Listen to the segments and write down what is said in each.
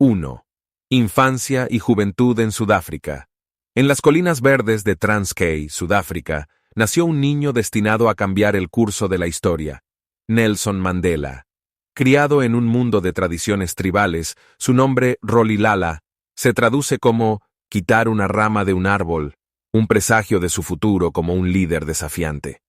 1. Infancia y juventud en Sudáfrica. En las colinas verdes de Transkei, Sudáfrica, nació un niño destinado a cambiar el curso de la historia, Nelson Mandela. Criado en un mundo de tradiciones tribales, su nombre, Rolihlahla, se traduce como quitar una rama de un árbol, un presagio de su futuro como un líder desafiante.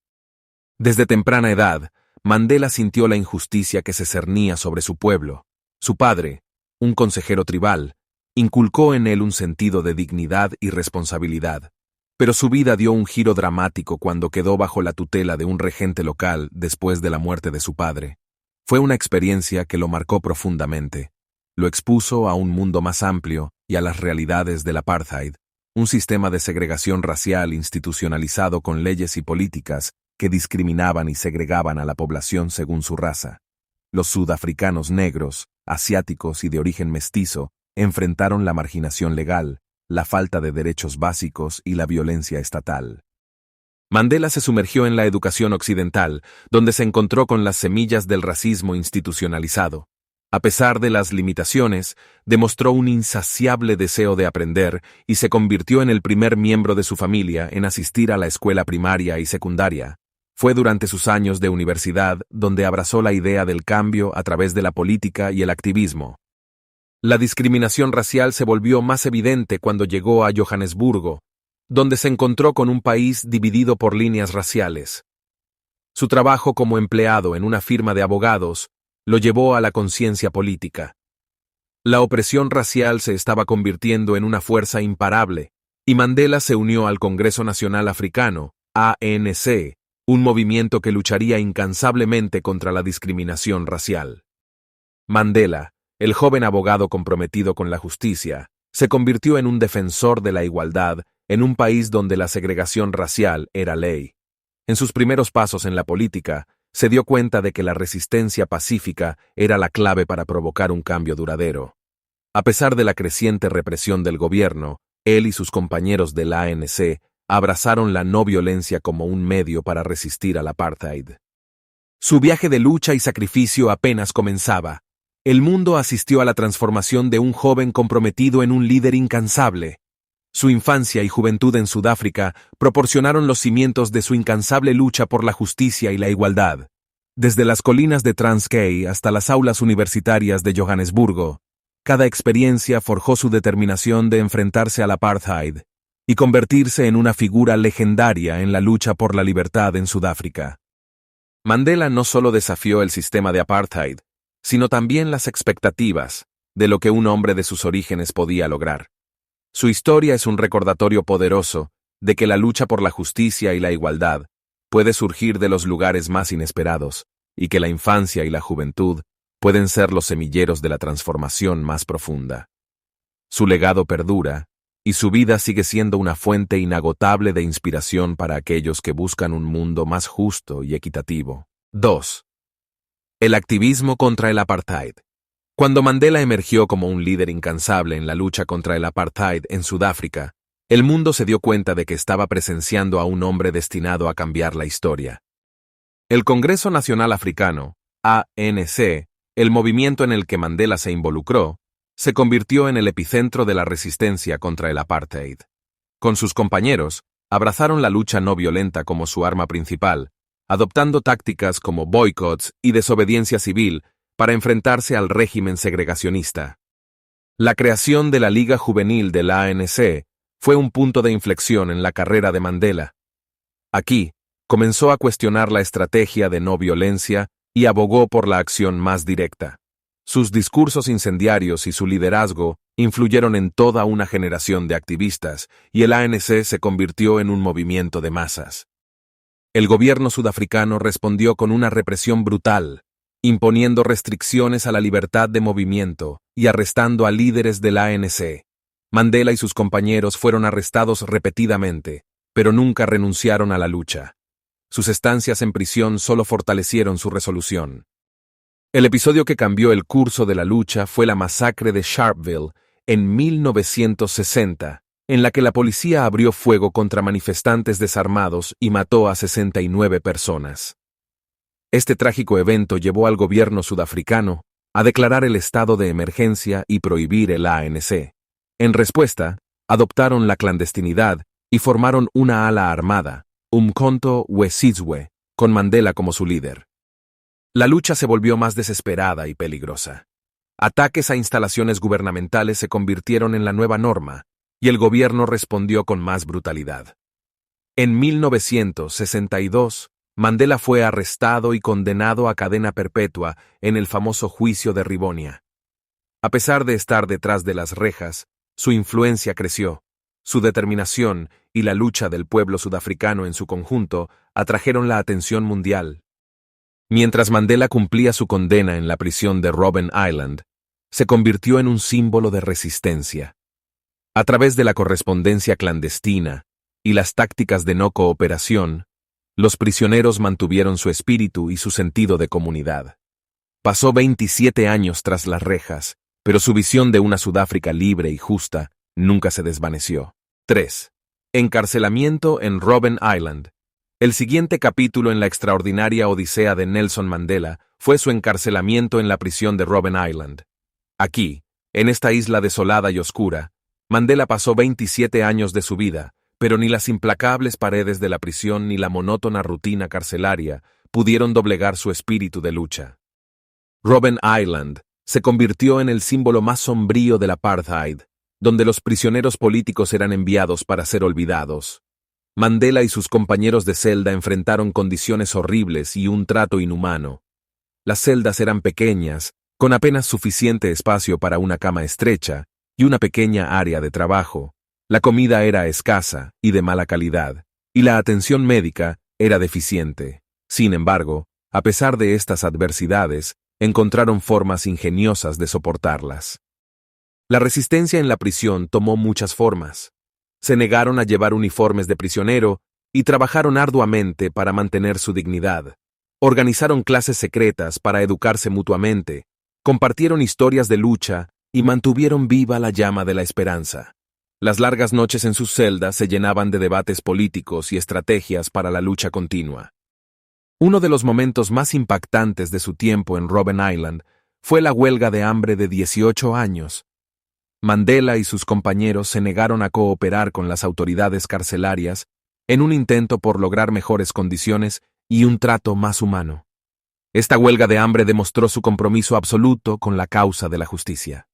Desde temprana edad, Mandela sintió la injusticia que se cernía sobre su pueblo. Su padre, un consejero tribal, inculcó en él un sentido de dignidad y responsabilidad. Pero su vida dio un giro dramático cuando quedó bajo la tutela de un regente local después de la muerte de su padre. Fue una experiencia que lo marcó profundamente. Lo expuso a un mundo más amplio y a las realidades del apartheid, un sistema de segregación racial institucionalizado con leyes y políticas que discriminaban y segregaban a la población según su raza. Los sudafricanos negros, asiáticos y de origen mestizo enfrentaron la marginación legal, la falta de derechos básicos y la violencia estatal. Mandela se sumergió en la educación occidental, donde se encontró con las semillas del racismo institucionalizado. A pesar de las limitaciones, demostró un insaciable deseo de aprender y se convirtió en el primer miembro de su familia en asistir a la escuela primaria y secundaria. Fue durante sus años de universidad donde abrazó la idea del cambio a través de la política y el activismo. La discriminación racial se volvió más evidente cuando llegó a Johannesburgo, donde se encontró con un país dividido por líneas raciales. Su trabajo como empleado en una firma de abogados lo llevó a la conciencia política. La opresión racial se estaba convirtiendo en una fuerza imparable, y Mandela se unió al Congreso Nacional Africano, ANC, un movimiento que lucharía incansablemente contra la discriminación racial. Mandela, el joven abogado comprometido con la justicia, se convirtió en un defensor de la igualdad en un país donde la segregación racial era ley. En sus primeros pasos en la política, se dio cuenta de que la resistencia pacífica era la clave para provocar un cambio duradero. A pesar de la creciente represión del gobierno, él y sus compañeros del ANC abrazaron la no violencia como un medio para resistir al apartheid. Su viaje de lucha y sacrificio apenas comenzaba. El mundo asistió a la transformación de un joven comprometido en un líder incansable. Su infancia y juventud en Sudáfrica proporcionaron los cimientos de su incansable lucha por la justicia y la igualdad. Desde las colinas de Transkei hasta las aulas universitarias de Johannesburgo, cada experiencia forjó su determinación de enfrentarse al apartheid y convertirse en una figura legendaria en la lucha por la libertad en Sudáfrica. Mandela no solo desafió el sistema de apartheid, sino también las expectativas de lo que un hombre de sus orígenes podía lograr. Su historia es un recordatorio poderoso de que la lucha por la justicia y la igualdad puede surgir de los lugares más inesperados y que la infancia y la juventud pueden ser los semilleros de la transformación más profunda. Su legado perdura y su vida sigue siendo una fuente inagotable de inspiración para aquellos que buscan un mundo más justo y equitativo. 2. El activismo contra el apartheid. Cuando Mandela emergió como un líder incansable en la lucha contra el apartheid en Sudáfrica, el mundo se dio cuenta de que estaba presenciando a un hombre destinado a cambiar la historia. El Congreso Nacional Africano, ANC, el movimiento en el que Mandela se involucró, se convirtió en el epicentro de la resistencia contra el apartheid. Con sus compañeros, abrazaron la lucha no violenta como su arma principal, adoptando tácticas como boicots y desobediencia civil para enfrentarse al régimen segregacionista. La creación de la Liga Juvenil del ANC fue un punto de inflexión en la carrera de Mandela. Aquí, comenzó a cuestionar la estrategia de no violencia y abogó por la acción más directa. Sus discursos incendiarios y su liderazgo influyeron en toda una generación de activistas y el ANC se convirtió en un movimiento de masas. El gobierno sudafricano respondió con una represión brutal, imponiendo restricciones a la libertad de movimiento y arrestando a líderes del ANC. Mandela y sus compañeros fueron arrestados repetidamente, pero nunca renunciaron a la lucha. Sus estancias en prisión solo fortalecieron su resolución. El episodio que cambió el curso de la lucha fue la masacre de Sharpeville en 1960, en la que la policía abrió fuego contra manifestantes desarmados y mató a 69 personas. Este trágico evento llevó al gobierno sudafricano a declarar el estado de emergencia y prohibir el ANC. En respuesta, adoptaron la clandestinidad y formaron una ala armada, Umkhonto we Sizwe, con Mandela como su líder. La lucha se volvió más desesperada y peligrosa. Ataques a instalaciones gubernamentales se convirtieron en la nueva norma, y el gobierno respondió con más brutalidad. En 1962, Mandela fue arrestado y condenado a cadena perpetua en el famoso juicio de Rivonia. A pesar de estar detrás de las rejas, su influencia creció. Su determinación y la lucha del pueblo sudafricano en su conjunto atrajeron la atención mundial. Mientras Mandela cumplía su condena en la prisión de Robben Island, se convirtió en un símbolo de resistencia. A través de la correspondencia clandestina y las tácticas de no cooperación, los prisioneros mantuvieron su espíritu y su sentido de comunidad. Pasó 27 años tras las rejas, pero su visión de una Sudáfrica libre y justa nunca se desvaneció. 3. Encarcelamiento en Robben Island. El siguiente capítulo en la extraordinaria odisea de Nelson Mandela fue su encarcelamiento en la prisión de Robben Island. Aquí, en esta isla desolada y oscura, Mandela pasó 27 años de su vida, pero ni las implacables paredes de la prisión ni la monótona rutina carcelaria pudieron doblegar su espíritu de lucha. Robben Island se convirtió en el símbolo más sombrío del apartheid, donde los prisioneros políticos eran enviados para ser olvidados. Mandela y sus compañeros de celda enfrentaron condiciones horribles y un trato inhumano. Las celdas eran pequeñas, con apenas suficiente espacio para una cama estrecha y una pequeña área de trabajo. La comida era escasa y de mala calidad, y la atención médica era deficiente. Sin embargo, a pesar de estas adversidades, encontraron formas ingeniosas de soportarlas. La resistencia en la prisión tomó muchas formas. Se negaron a llevar uniformes de prisionero y trabajaron arduamente para mantener su dignidad. Organizaron clases secretas para educarse mutuamente, compartieron historias de lucha y mantuvieron viva la llama de la esperanza. Las largas noches en sus celdas se llenaban de debates políticos y estrategias para la lucha continua. Uno de los momentos más impactantes de su tiempo en Robben Island fue la huelga de hambre de 18 años. Mandela y sus compañeros se negaron a cooperar con las autoridades carcelarias en un intento por lograr mejores condiciones y un trato más humano. Esta huelga de hambre demostró su compromiso absoluto con la causa de la justicia.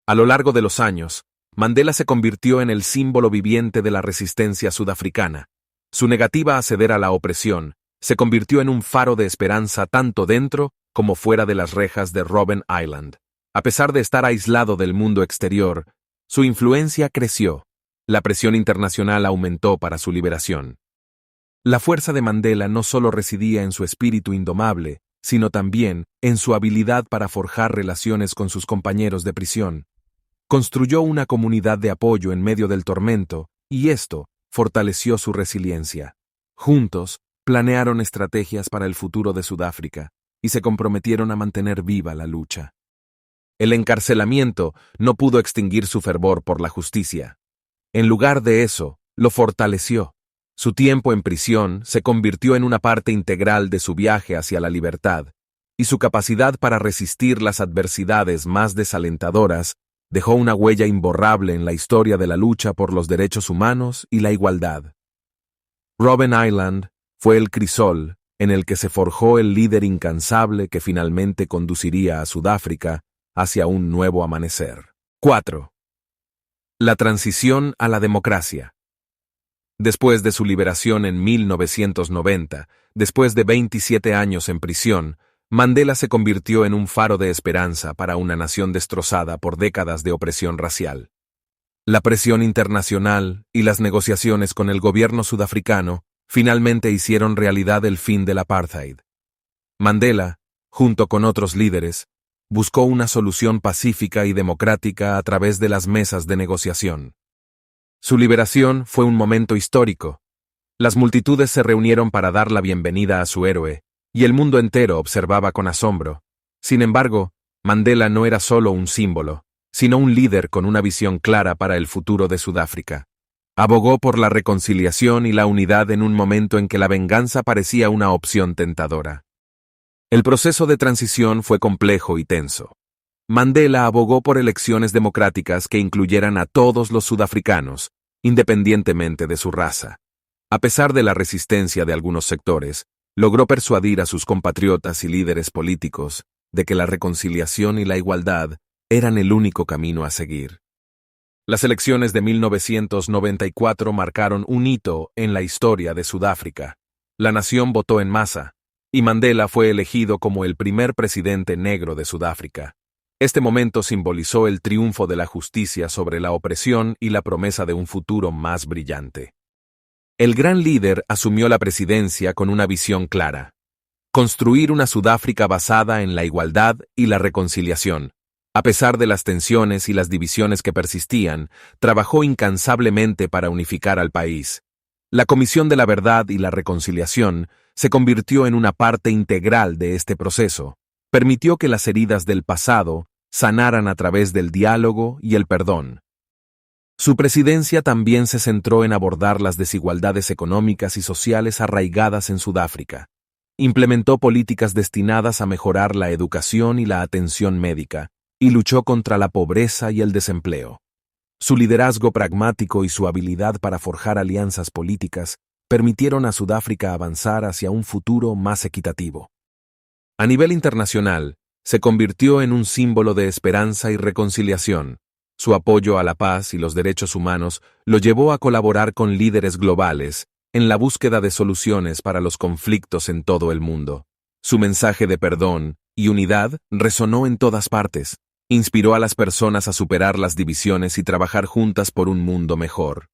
A lo largo de los años, Mandela se convirtió en el símbolo viviente de la resistencia sudafricana. Su negativa a ceder a la opresión se convirtió en un faro de esperanza tanto dentro como fuera de las rejas de Robben Island. A pesar de estar aislado del mundo exterior, su influencia creció. La presión internacional aumentó para su liberación. La fuerza de Mandela no solo residía en su espíritu indomable, sino también en su habilidad para forjar relaciones con sus compañeros de prisión. Construyó una comunidad de apoyo en medio del tormento, y esto fortaleció su resiliencia. Juntos, planearon estrategias para el futuro de Sudáfrica, y se comprometieron a mantener viva la lucha. El encarcelamiento no pudo extinguir su fervor por la justicia. En lugar de eso, lo fortaleció. Su tiempo en prisión se convirtió en una parte integral de su viaje hacia la libertad, y su capacidad para resistir las adversidades más desalentadoras dejó una huella imborrable en la historia de la lucha por los derechos humanos y la igualdad. Robben Island fue el crisol en el que se forjó el líder incansable que finalmente conduciría a Sudáfrica hacia un nuevo amanecer. 4. La transición a la democracia. Después de su liberación en 1990, después de 27 años en prisión, Mandela se convirtió en un faro de esperanza para una nación destrozada por décadas de opresión racial. La presión internacional y las negociaciones con el gobierno sudafricano finalmente hicieron realidad el fin del apartheid. Mandela, junto con otros líderes, buscó una solución pacífica y democrática a través de las mesas de negociación. Su liberación fue un momento histórico. Las multitudes se reunieron para dar la bienvenida a su héroe, y el mundo entero observaba con asombro. Sin embargo, Mandela no era solo un símbolo, sino un líder con una visión clara para el futuro de Sudáfrica. Abogó por la reconciliación y la unidad en un momento en que la venganza parecía una opción tentadora. El proceso de transición fue complejo y tenso. Mandela abogó por elecciones democráticas que incluyeran a todos los sudafricanos, independientemente de su raza. A pesar de la resistencia de algunos sectores, logró persuadir a sus compatriotas y líderes políticos de que la reconciliación y la igualdad eran el único camino a seguir. Las elecciones de 1994 marcaron un hito en la historia de Sudáfrica. La nación votó en masa, y Mandela fue elegido como el primer presidente negro de Sudáfrica. Este momento simbolizó el triunfo de la justicia sobre la opresión y la promesa de un futuro más brillante. El gran líder asumió la presidencia con una visión clara: construir una Sudáfrica basada en la igualdad y la reconciliación. A pesar de las tensiones y las divisiones que persistían, trabajó incansablemente para unificar al país. La Comisión de la Verdad y la Reconciliación se convirtió en una parte integral de este proceso. Permitió que las heridas del pasado sanaran a través del diálogo y el perdón. Su presidencia también se centró en abordar las desigualdades económicas y sociales arraigadas en Sudáfrica. Implementó políticas destinadas a mejorar la educación y la atención médica, y luchó contra la pobreza y el desempleo. Su liderazgo pragmático y su habilidad para forjar alianzas políticas permitieron a Sudáfrica avanzar hacia un futuro más equitativo. A nivel internacional, se convirtió en un símbolo de esperanza y reconciliación. Su apoyo a la paz y los derechos humanos lo llevó a colaborar con líderes globales en la búsqueda de soluciones para los conflictos en todo el mundo. Su mensaje de perdón y unidad resonó en todas partes. Inspiró a las personas a superar las divisiones y trabajar juntas por un mundo mejor.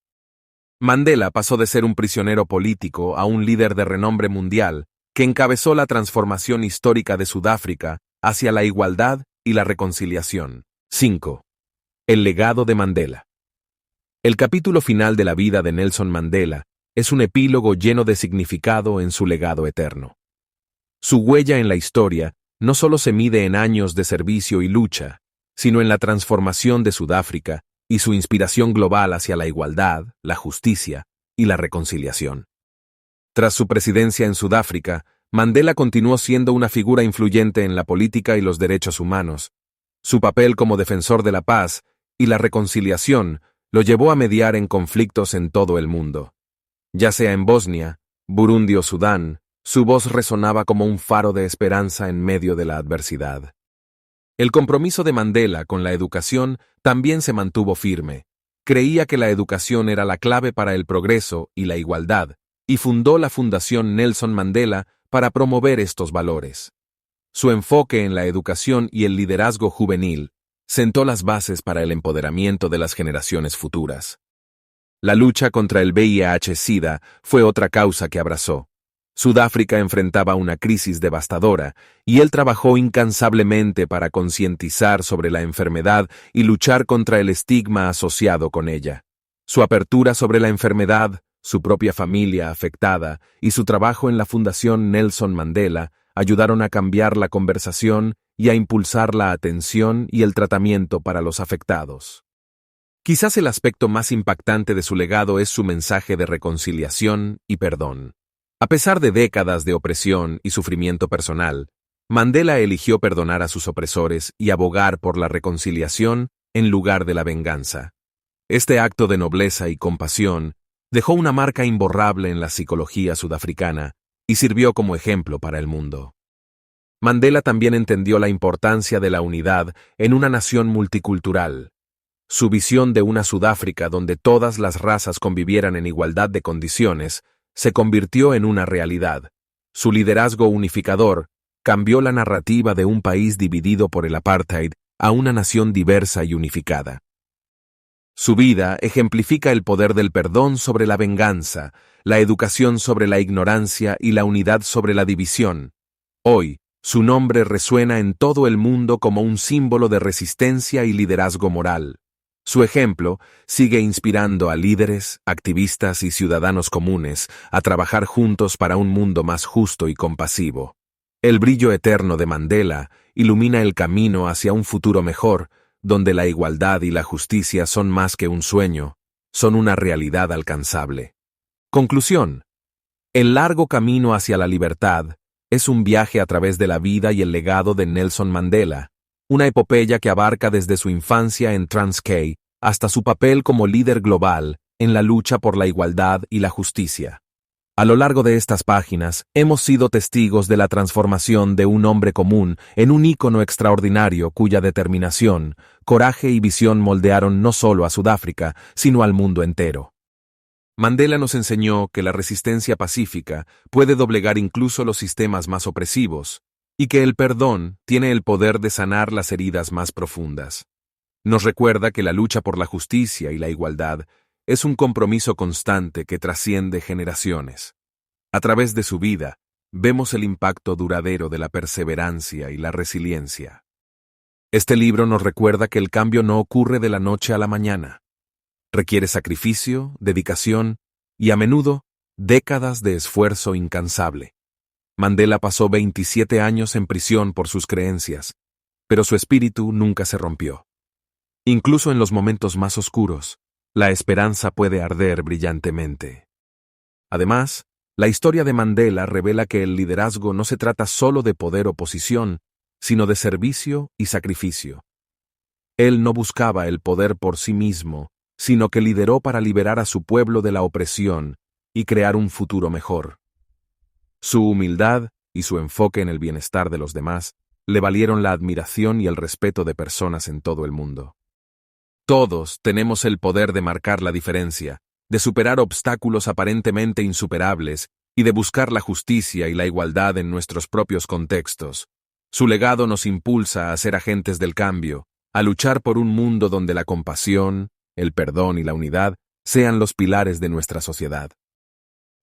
Mandela pasó de ser un prisionero político a un líder de renombre mundial que encabezó la transformación histórica de Sudáfrica hacia la igualdad y la reconciliación. 5. El legado de Mandela. El capítulo final de la vida de Nelson Mandela es un epílogo lleno de significado en su legado eterno. Su huella en la historia no solo se mide en años de servicio y lucha, sino en la transformación de Sudáfrica y su inspiración global hacia la igualdad, la justicia y la reconciliación. Tras su presidencia en Sudáfrica, Mandela continuó siendo una figura influyente en la política y los derechos humanos. Su papel como defensor de la paz y la reconciliación lo llevó a mediar en conflictos en todo el mundo. Ya sea en Bosnia, Burundi o Sudán, su voz resonaba como un faro de esperanza en medio de la adversidad. El compromiso de Mandela con la educación también se mantuvo firme. Creía que la educación era la clave para el progreso y la igualdad, y fundó la Fundación Nelson Mandela para promover estos valores. Su enfoque en la educación y el liderazgo juvenil sentó las bases para el empoderamiento de las generaciones futuras. La lucha contra el VIH-Sida fue otra causa que abrazó. Sudáfrica enfrentaba una crisis devastadora y él trabajó incansablemente para concientizar sobre la enfermedad y luchar contra el estigma asociado con ella. Su apertura sobre la enfermedad, su propia familia afectada y su trabajo en la Fundación Nelson Mandela ayudaron a cambiar la conversación y a impulsar la atención y el tratamiento para los afectados. Quizás el aspecto más impactante de su legado es su mensaje de reconciliación y perdón. A pesar de décadas de opresión y sufrimiento personal, Mandela eligió perdonar a sus opresores y abogar por la reconciliación en lugar de la venganza. Este acto de nobleza y compasión dejó una marca imborrable en la psicología sudafricana y sirvió como ejemplo para el mundo. Mandela también entendió la importancia de la unidad en una nación multicultural. Su visión de una Sudáfrica donde todas las razas convivieran en igualdad de condiciones se convirtió en una realidad. Su liderazgo unificador cambió la narrativa de un país dividido por el apartheid a una nación diversa y unificada. Su vida ejemplifica el poder del perdón sobre la venganza, la educación sobre la ignorancia y la unidad sobre la división. Hoy, su nombre resuena en todo el mundo como un símbolo de resistencia y liderazgo moral. Su ejemplo sigue inspirando a líderes, activistas y ciudadanos comunes a trabajar juntos para un mundo más justo y compasivo. El brillo eterno de Mandela ilumina el camino hacia un futuro mejor, donde la igualdad y la justicia son más que un sueño, son una realidad alcanzable. Conclusión. El largo camino hacia la libertad, es un viaje a través de la vida y el legado de Nelson Mandela, una epopeya que abarca desde su infancia en Transkei hasta su papel como líder global en la lucha por la igualdad y la justicia. A lo largo de estas páginas, hemos sido testigos de la transformación de un hombre común en un ícono extraordinario cuya determinación, coraje y visión moldearon no solo a Sudáfrica, sino al mundo entero. Mandela nos enseñó que la resistencia pacífica puede doblegar incluso los sistemas más opresivos, y que el perdón tiene el poder de sanar las heridas más profundas. Nos recuerda que la lucha por la justicia y la igualdad es un compromiso constante que trasciende generaciones. A través de su vida, vemos el impacto duradero de la perseverancia y la resiliencia. Este libro nos recuerda que el cambio no ocurre de la noche a la mañana. Requiere sacrificio, dedicación y, a menudo, décadas de esfuerzo incansable. Mandela pasó 27 años en prisión por sus creencias, pero su espíritu nunca se rompió. Incluso en los momentos más oscuros, la esperanza puede arder brillantemente. Además, la historia de Mandela revela que el liderazgo no se trata solo de poder o posición, sino de servicio y sacrificio. Él no buscaba el poder por sí mismo, sino que lideró para liberar a su pueblo de la opresión y crear un futuro mejor. Su humildad y su enfoque en el bienestar de los demás le valieron la admiración y el respeto de personas en todo el mundo. Todos tenemos el poder de marcar la diferencia, de superar obstáculos aparentemente insuperables y de buscar la justicia y la igualdad en nuestros propios contextos. Su legado nos impulsa a ser agentes del cambio, a luchar por un mundo donde la compasión, el perdón y la unidad sean los pilares de nuestra sociedad.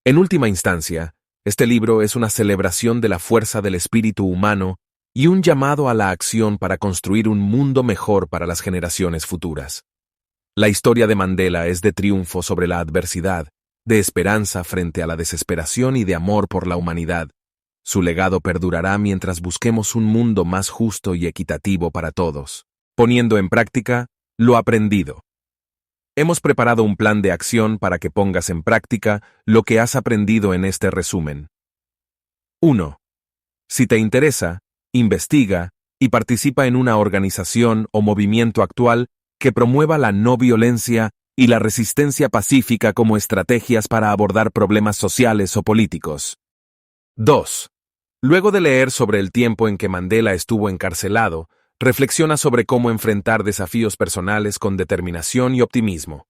En última instancia, este libro es una celebración de la fuerza del espíritu humano y un llamado a la acción para construir un mundo mejor para las generaciones futuras. La historia de Mandela es de triunfo sobre la adversidad, de esperanza frente a la desesperación y de amor por la humanidad. Su legado perdurará mientras busquemos un mundo más justo y equitativo para todos, poniendo en práctica lo aprendido. Hemos preparado un plan de acción para que pongas en práctica lo que has aprendido en este resumen. 1. Si te interesa, investiga y participa en una organización o movimiento actual que promueva la no violencia y la resistencia pacífica como estrategias para abordar problemas sociales o políticos. 2. Luego de leer sobre el tiempo en que Mandela estuvo encarcelado, reflexiona sobre cómo enfrentar desafíos personales con determinación y optimismo.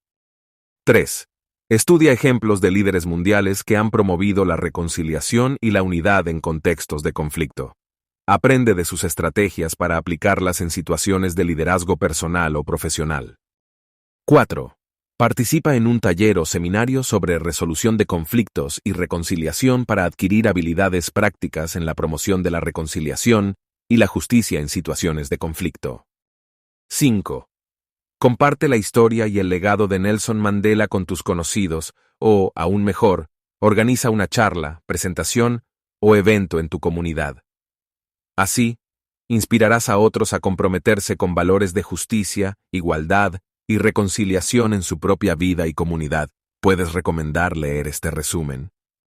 3. Estudia ejemplos de líderes mundiales que han promovido la reconciliación y la unidad en contextos de conflicto. Aprende de sus estrategias para aplicarlas en situaciones de liderazgo personal o profesional. 4. Participa en un taller o seminario sobre resolución de conflictos y reconciliación para adquirir habilidades prácticas en la promoción de la reconciliación y la justicia en situaciones de conflicto. 5. Comparte la historia y el legado de Nelson Mandela con tus conocidos o, aún mejor, organiza una charla, presentación o evento en tu comunidad. Así, inspirarás a otros a comprometerse con valores de justicia, igualdad y reconciliación en su propia vida y comunidad. Puedes recomendar leer este resumen.